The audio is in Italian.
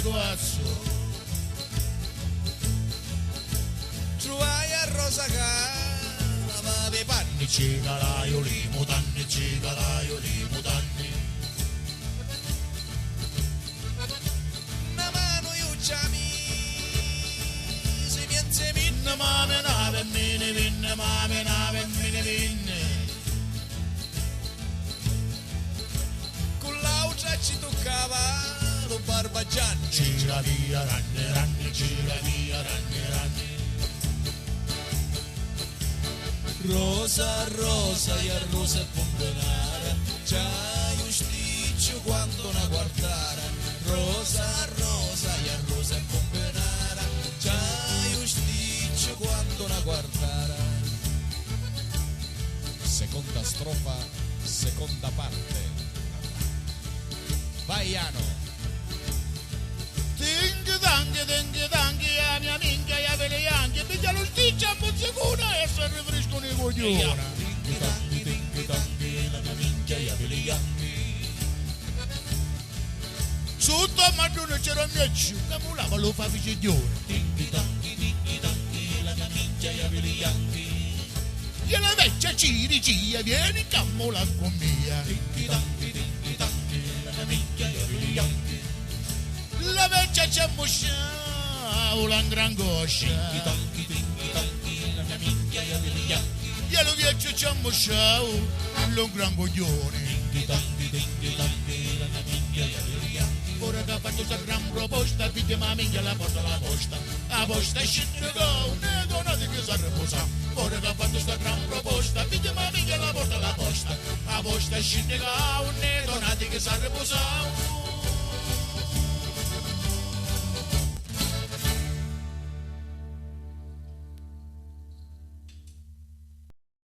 guazzo. Trovai a rosa cara, ma dei panni ci calaio li mutanni, ci calaio li mutanni. Una mano io chiami, si piense minne, ma me nave mini vinne, ma me nave mini vinne. Con l'altra ci toccava lo barbagianni, gira via ranne ranne, gira via ranne ranne. Rosa, rosa, e a rosa pompenara, c'hai un sticcio quando una guardara. Rosa, rosa, e a rosa pompenara, c'hai un sticcio quando una guardara. Seconda strofa, seconda parte. Vai Iano. Dinghi danghi, a mia minchia, e a vele anche, piglia lo sticcio a mozzicuna e si rifrescono i coglioni. Dinghi danghi, la mia minchia, e a vele anche. Sotto a Madonna c'era un mieccio, che mulava lo fa visiglione. Dinghi danghi, la mia minchia, e a vele anche. E la vecchia ciricia viene in cammola con mia. Dinghi danghi, la mia minchia, e a vele anche. La vecchia c'è mosciaula in gran goscia. La mia minchia e a biglianchi. E lo vecchio c'è mosciaula un gran coglione. La mia minchia e a biglianchi. Ora che ha fatto sta gran proposta, piglia ma minchia la porta alla posta. La posta è scendere con ne donate che si riposa. Ora che ha fatto sta gran proposta, piglia ma minchia la porta alla posta. La posta è scendere con ne donate che si riposa.